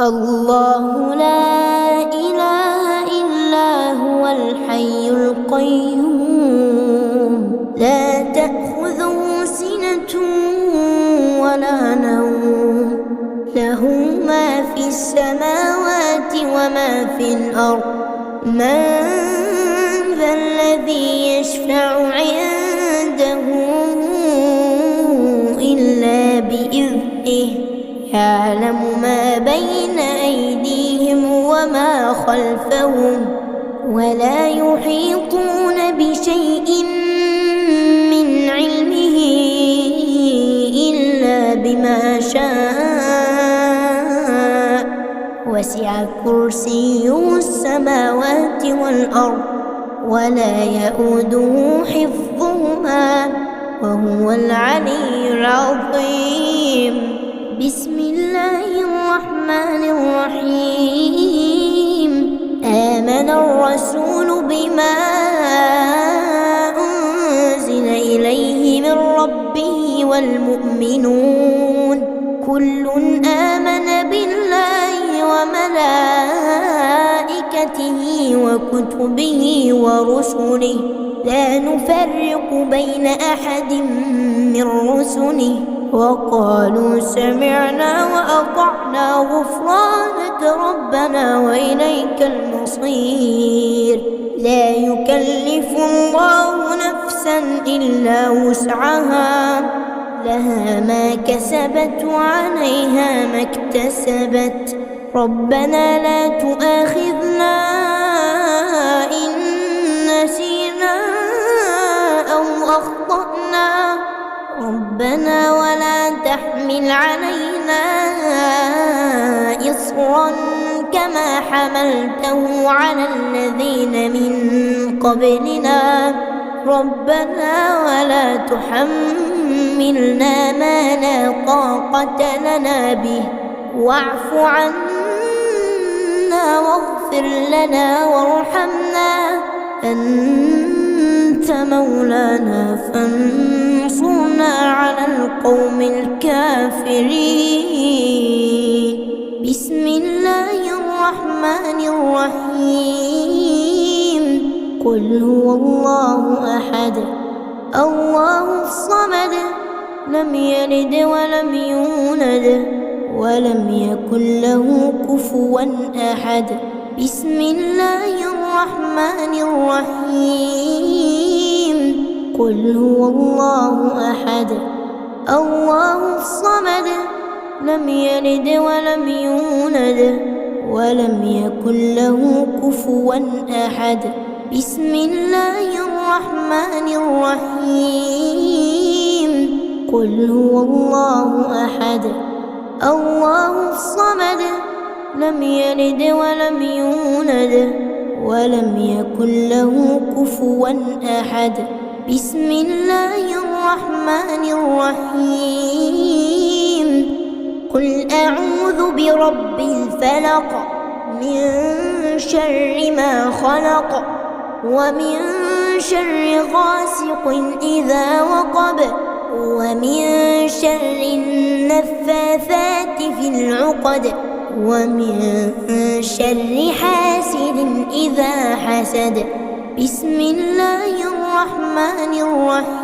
الله لا إله إلا هو الحي القيوم لا تأخذه سنة ولا نوم له ما في السماوات وما في الأرض من ذا الذي يشفع عنده إلا بإذنه يعلم ما بين أيديهم وما خلفهم ولا يحيطون بشيء من علمه إلا بما شاء وسع كرسيه السماوات والأرض ولا يئوده حفظهما وهو العلي العظيم. بسم الله الرحمن الرحيم. آمن الرسول بما أنزل إليه من ربه والمؤمنون كل آمن بالله وملائكته وكتبه ورسله لا نفرق بين أحد من رسله وقالوا سمعنا وأطعنا غفرانك ربنا وإليك المصير. لا يكلف الله نفسا إلا وسعها لها ما كسبت وعليها ما اكتسبت ربنا لا تؤاخذنا إن نسينا أو أخطأنا ربنا ولا تحمل علينا إصرا كما حملته على الذين من قبلنا ربنا ولا تحملنا ما لا طاقة لنا به واعف عنا واغفر لنا وارحمنا أنت مولانا فانصرنا على القوم الكافرين. بسم الله الرحمن الرحيم. قل هو الله أحد الله الصمد لم يلد ولم يولد ولم يكن له كفوا أحد. بسم الله الرحمن الرحيم. قل هو الله أحد الله الصمد لم يلد ولم يولد ولم يكن له كفوا أحد. بسم الله الرحمن الرحيم. قل هو الله أحد الله الصمد لم يلد ولم يولد ولم يكن له كفوا أحد. بسم الله الرحمن الرحيم. قل أعوذ برب الفلق من شر ما خلق ومن شر غاسق إذا وقب ومن شر النفاثات في العقد ومن شر حاسد إذا حسد. بسم الله الرحمن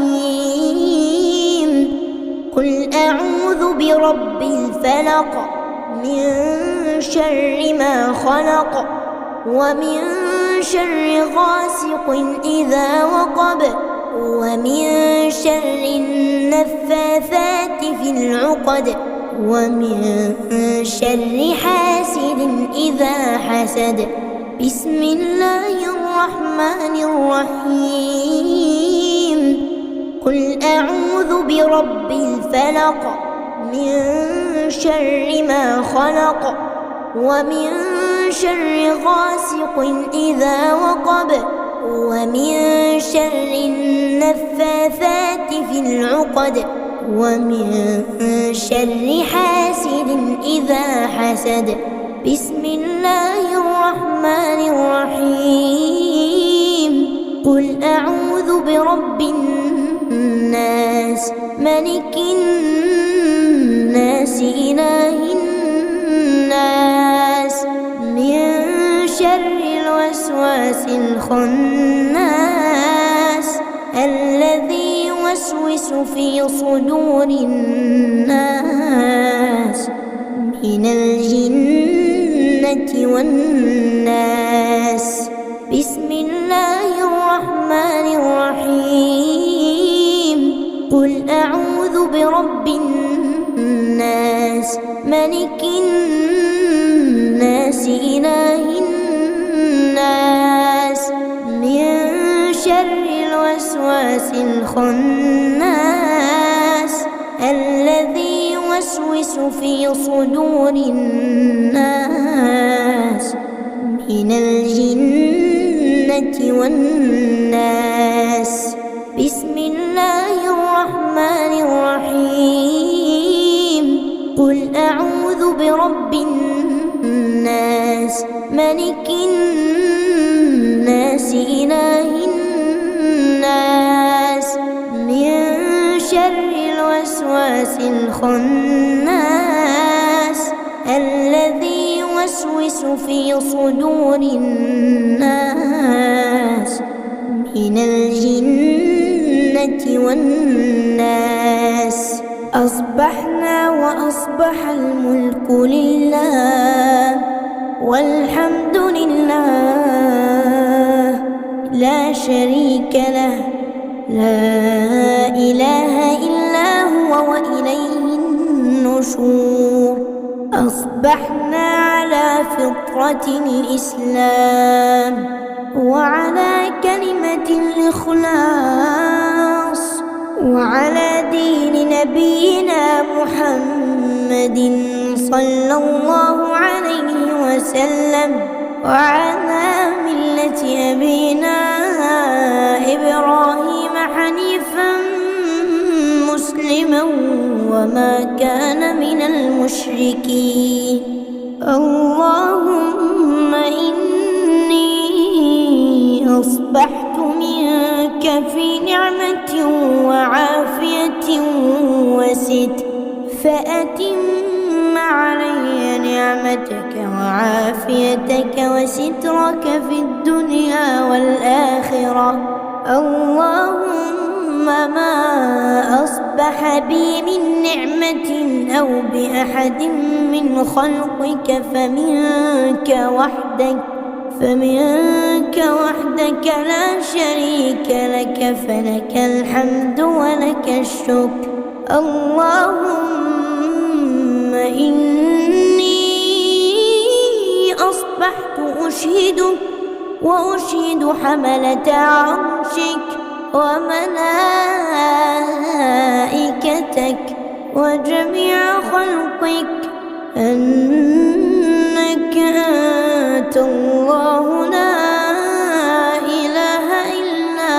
الرحيم. قل أعوذ برب الفلق من شر ما خلق ومن شر غاسق إذا وقب ومن شر النفاثات في العقد ومن شر حاسد إذا حسد. بسم الله الرحمن الرحيم. قل أعوذ برب الفلق من شر ما خلق ومن شر غاسق إذا وقب ومن شر النفاثات في العقد ومن شر حاسد إذا حسد. بسم الله الرحمن الرحيم. قل أعوذ برب الناس ملك الناس إله الناس الخناس الذي يوسوس في صدور الناس من الجنة والناس. بسم الله الرحمن الرحيم. قل أعوذ برب الناس ملك الناس إله الناس من شر الوسواس الخناس الذي يوسوس في صدور الناس من الجنة والناس. بسم الله الرحمن الرحيم. قل أعوذ برب الناس ملك الناس إله الناس من شر الوسواس الخناس الذي يوسوس في صدور الناس من الجنة والناس. أصبحنا وأصبح الملك لله والحمد لله لا شريك له لا إله إلا هو وإليه النشور. أصبحنا على فطرة الإسلام وعلى كلمة الإخلاص وعلى دين نبينا محمد صلى الله عليه وسلم وعلى ملة أبينا إبراهيم حنيفا مسلما وما كان من المشركين. اللهم إني أصبحت منك في نعمة وعافية وستر فأتم علي نعمتك وعافيتك وسترك في الدنيا والآخرة. اللهم ما أصبح بي من نعمة أو بأحد من خلقك فمنك وحدك لا شريك لك فلك الحمد ولك الشكر. اللهم إني أصبحت أشهدك وأشهد حملة عرشك وملائكتك وجميع خلقك أنك أنت الله لا إله إلا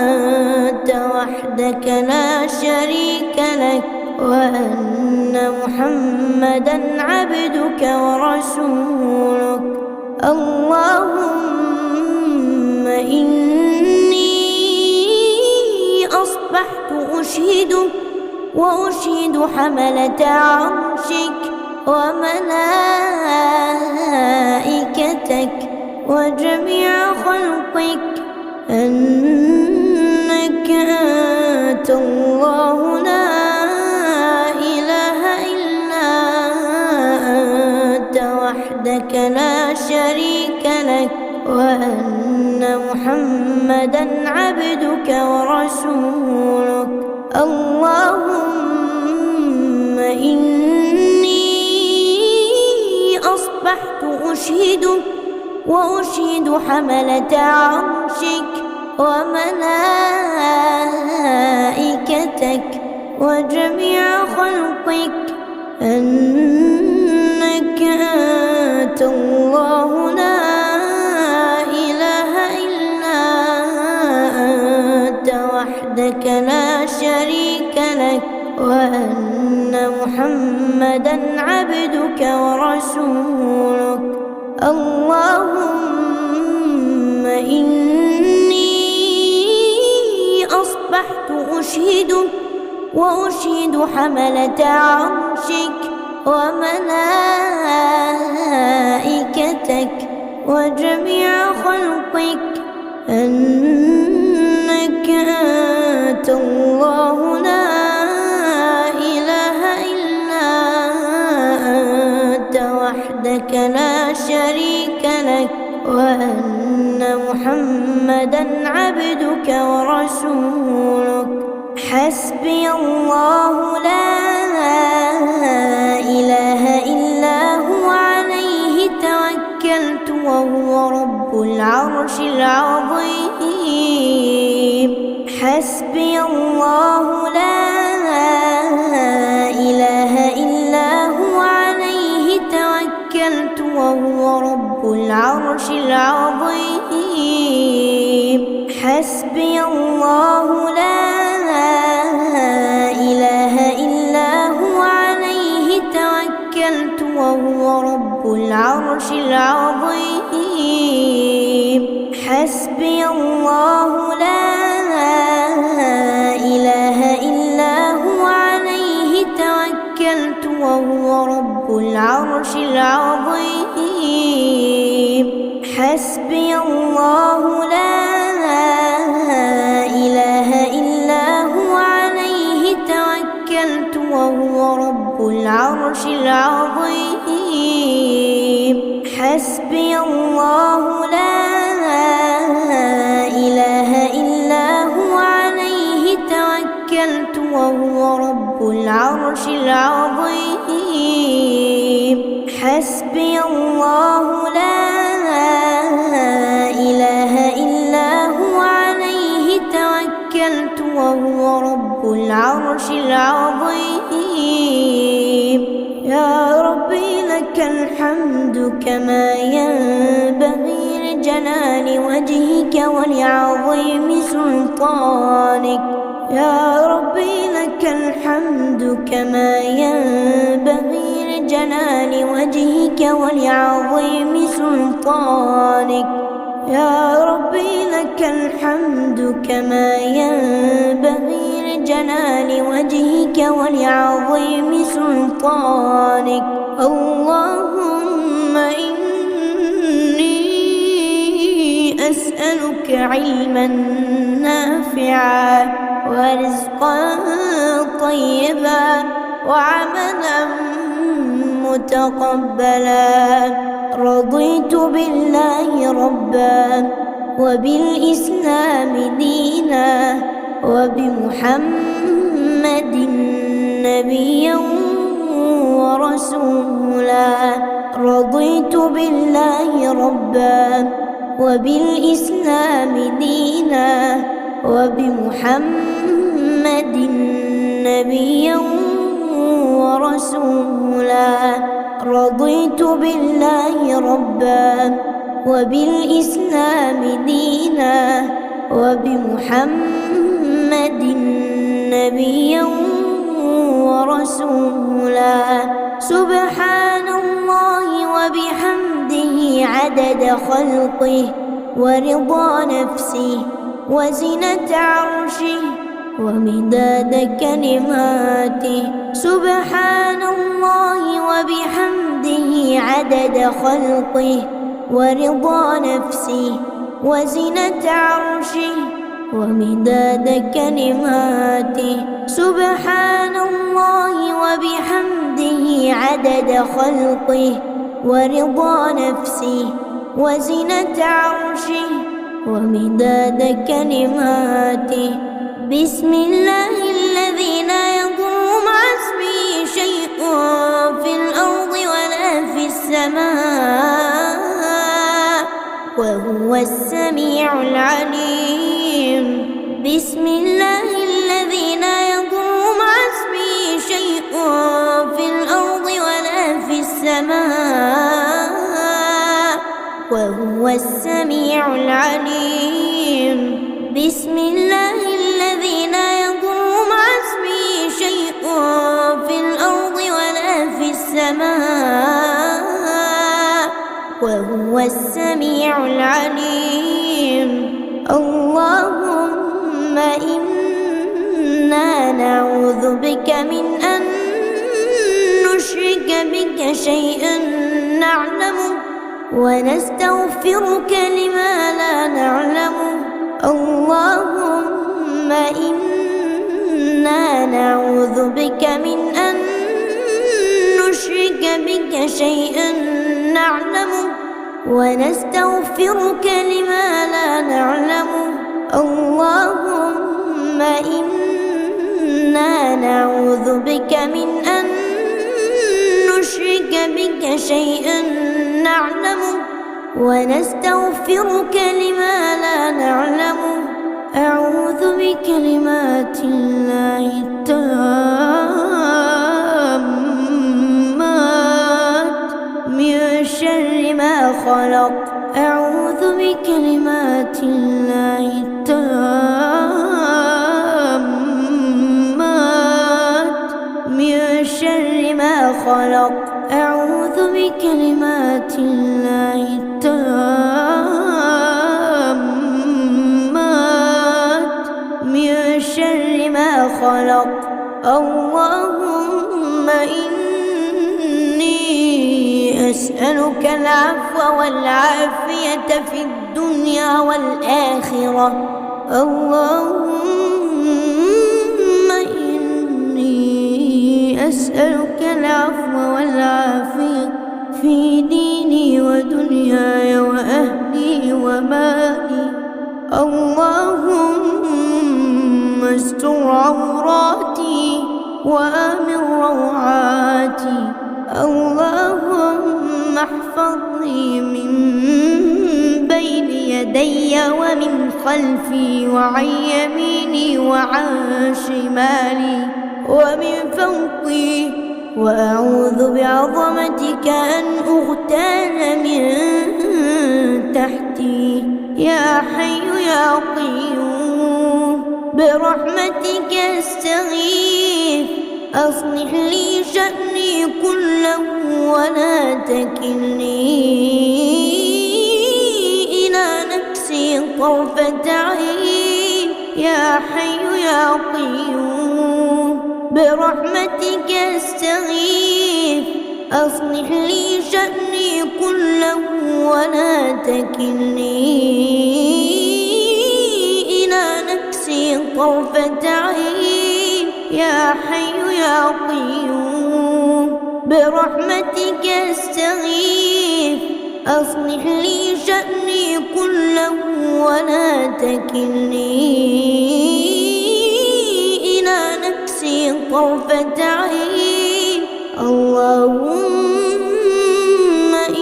أنت وحدك لا شريك لك وأن محمدا عبدك ورسولك. اللهم إني أصبحت أشهدك وأشهد حملة عرشك وملائكتك وجميع خلقك أنك أنت الله لا إله إلا أنت وحدك لا شريك لك وأن محمدا عبدك ورسولك. اللهم إني أصبحت أشهدك وأشهد حملة عرشك وملائكتك وجميع خلقك أنك أنت الله لا إله إلا أنت وحدك لا شريك لك وأن محمدا عبدك ورسولك. اللهم إني أصبحت أشهدك وأشهد حملة عرشك وملائكتك وجميع خلقك أنك أنت الله لا إله إلا أنت وحدك لا شريك لك، وأن محمدًا عبدك ورسولك. حسبي الله لا إله إلا هو عليه توكلت وهو رب العرش العظيم. حسبي الله لا إله إلا هو عليه توكلت وهو رب العرش العظيم. حسبي الله لا إله إلا هو عليه توكلت وهو رب العرش العظيم. حسبي الله لا إله إلا هو عليه توكلت وهو رب العرش العظيم. حسبي الله لا إله إلا هو عليه توكلت وهو رب العرش العظيم. حسبي الله لا إله إلا هو عليه توكلت وهو رب العرش العظيم. حسبي الله لا إله إلا هو عليه توكلت وهو رب العرش العظيم. يا ربي لك الحمد كما ينبغي لجلال وجهك ولعظيم سلطانك. يا ربي لك الحمد كما ينبغي لجلال وجهك ولعظيم سلطانك. يا ربي لك الحمد كما ينبغي لجلال وجهك ولعظيم سلطانك. اللهم إني أسألك علما نافعا ورزقا طيبا وعملا متقبلا. رضيت بالله ربا وبالإسلام دينا وبمحمد نبيا ورسولا. رضيت بالله ربا وبالإسلام دينا وبمحمد نبيا ورسولا. رضيت بالله ربا وبالإسلام دينا وبمحمد نبيا ورسولا. سبحان الله وبحمده عدد خلقه ورضا نفسه وزنة عرشه ومداد كلماته. سبحان الله وبحمده عدد خلقه ورضا نفسه وزنة عرشه ومداد كلماته. سبحان الله وبحمده عدد خلقه ورضا نفسه وزنة عرشه ومداد كلماته. بسم الله الذي لا يضر مع اسمه شيء في الأرض ولا في السماء وهو السميع العليم. بسم الله الذي لا يضر مع اسمه شيء في الأرض ولا في السماء وهو السميع العليم. بسم الله الذي لا يضر مع اسمه شيء في الأرض ولا في السماء وهو السميع العليم. اللهم إنا نعوذ بك من أن نشرك بك شيئا نعلمه ونستغفرك لما لا نعلم. اللهم إنا نعوذ بك من أن نشرك بك شيئا نعلمه، ونستغفرك لما لا نعلم. اللهم إنا نعوذ بك من أن نشرك بك شيئا نعلمه، ونستغفرك لما لا نعلم. أعوذ بكلمات الله التامات من شر ما خلق. أعوذ بكلمات الله التامات من شر ما خلق. أعوذ بكلمات الله التامات من شر ما خلق. اللهم إني أسألك العفو والعافية في الدنيا والآخرة. اللهم إني أسألك العفو والعافية في ديني ودنياي وأهلي ومالي. اللهم استر عوراتي وآمن روعاتي. اللهم احفظني من بين يدي ومن خلفي وعن يميني وعن شمالي ومن فوقي، وأعوذ بعظمتك أن أغتال من تحتي. يا حي يا قيوم برحمتك أستغيث، أصلح لي شأني كله ولا تكلني إلى نفسي طرفة عين. يا حي يا قيوم برحمتك أستغيث، أصلح لي شأني كله ولا تكلني إلى نفسي طرفة عين. يا حي يا قيوم برحمتك أستغيث، أصلح لي شأني كله ولا تكلني إلى نفسي طرفة عين. اللهم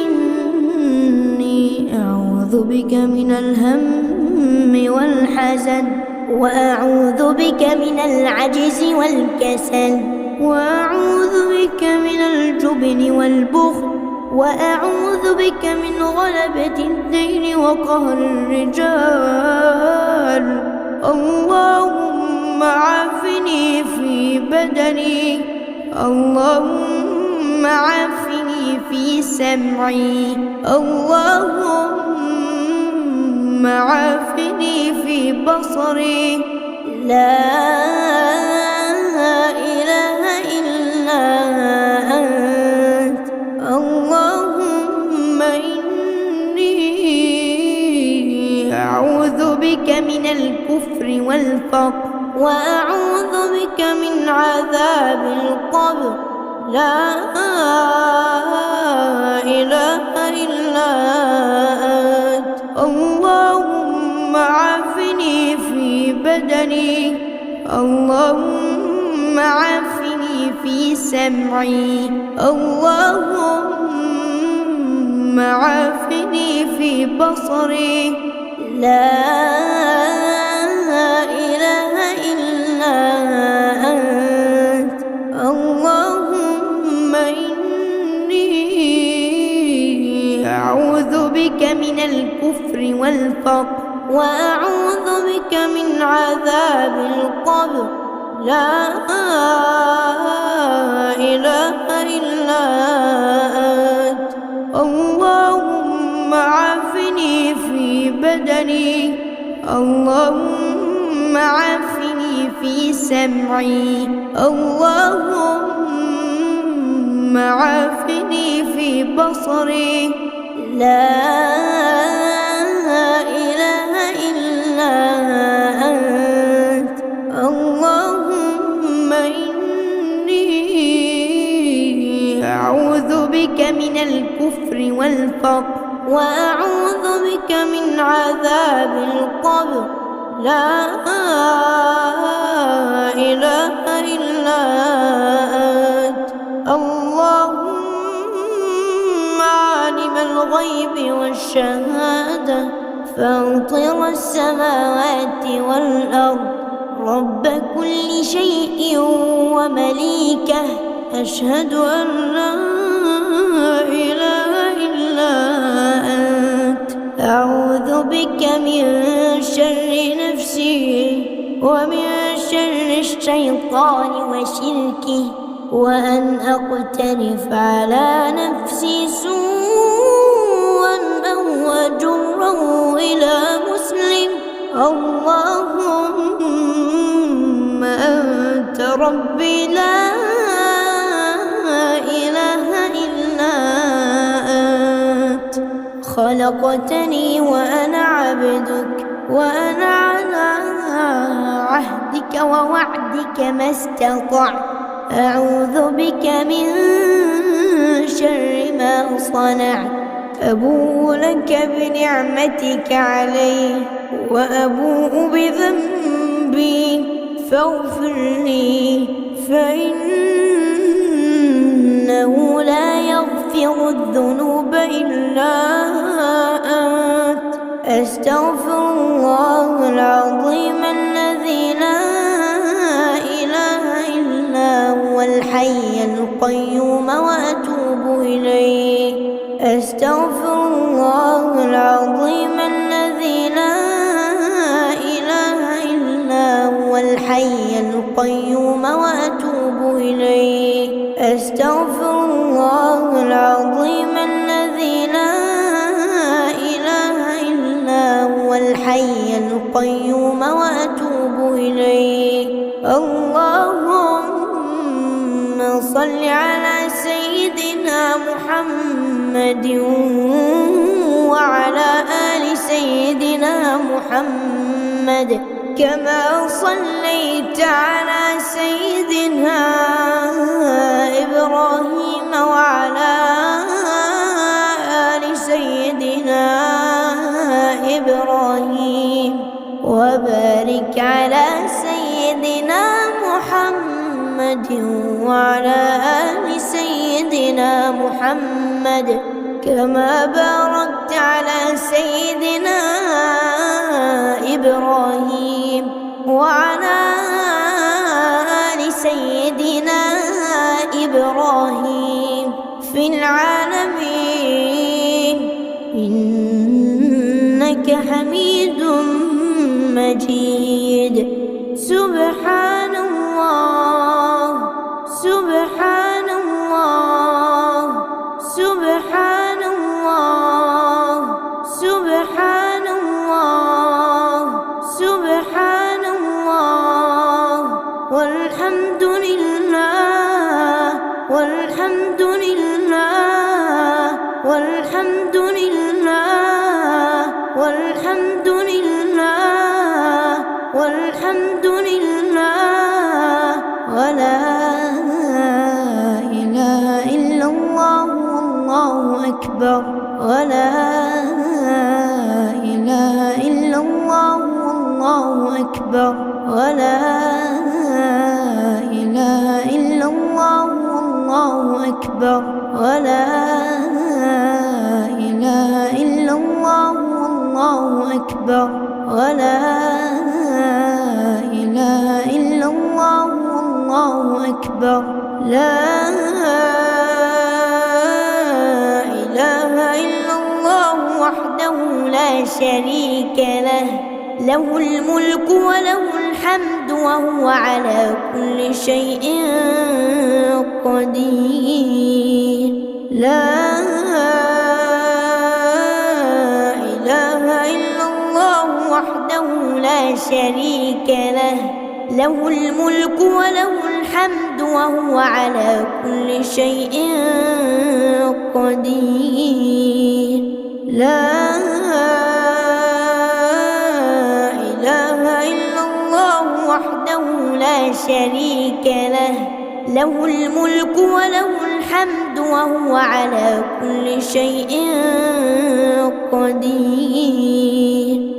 إني أعوذ بك من الهم والحزن، وأعوذ بك من العجز والكسل، وأعوذ بك من الجبن والبخل، وأعوذ بك من غلبة الدين وقهر الرجال. اللهم عافني في بدني، اللهم عافني في سمعي، اللهم عافني في بصري. لا إله إلا أنت. اللهم إني أعوذ بك من الكفر والفقر، وأعوذ بك من عذاب القبر. لا إله إلا أنت. اللهم عافني في بدني، اللهم عافني في سمعي، اللهم عافني في بصري. لا إله إلا أنت. اللهم إني أعوذ بك من الكفر والفقر، وأعوذ بك من عذاب القبر. لا إله إلا أنت. اللهم عافني في بدني، اللهم عافني في سمعي، اللهم عافني في بصري. لا إله إلا أنت. اللهم إني أعوذ بك من الكفر والفقر، وأعوذ بك من عذاب القبر. لا إله إلا أنت. اللهم عالم الغيب والشهادة، فاطر السماوات والأرض، رب كل شيء ومليكه، أشهد أن لا إله إلا أنت. أعوذ بك من شر نفسي ومن شر الشيطان وشركه، وأن أقترف على نفسي سوءا أو أجره إلى مسلم. اللهم أنت ربي لا إله إلا أنت. خلقتني وأنا عبدك، وأنا على عهدك ووعدك ما استطعت. أعوذ بك من شر ما صنعت. أبوء لك بنعمتك علي، وأبوء بذنبي، فاغفر لي، فإنه لا يغفر الذنوب إلا أنت. أستغفر الله العظيم الذي لا إله إلا هو الحي القيوم، وأتوب إليه. أستغفر الله العظيم الذي لا إله إلا هو الحي القيوم، وأتوب إليه. أستغفر الله العظيم الذي لا إله إلا هو الحي القيوم، وأتوب إليه. اللهم صل على سيدنا محمد وعلى آل سيدنا محمد، كما صليت على سيدنا إبراهيم وعلى آل سيدنا إبراهيم، وبارك على سيدنا محمد وعلى آل سيدنا محمد، كما باركت على سيدنا إبراهيم وعلى آل سيدنا إبراهيم في العالمين إنك حميد مجيد. سبحان الله، سبحان الله، سبحان الله، سبحان الله، سبحان الله، والحمد لله، والحمد لله، والحمد لله، والحمد لله، والحمد لله، ولا إله إلا الله، والله أكبر. ولا إله إلا الله، والله أكبر. ولا إله إلا الله، والله أكبر. ولا إله إلا الله، والله أكبر. ولا إله إلا الله، والله أكبر. لا إله إلا الله وحده لا شريك له، له الملك وله الحمد وهو على كل شيء قدير. لا إله إلا الله وحده لا شريك له، له الملك وله الحمد وهو على كل شيء قدير. لا إله إلا الله وحده لا شريك له، له الملك وله الحمد وهو على كل شيء قدير.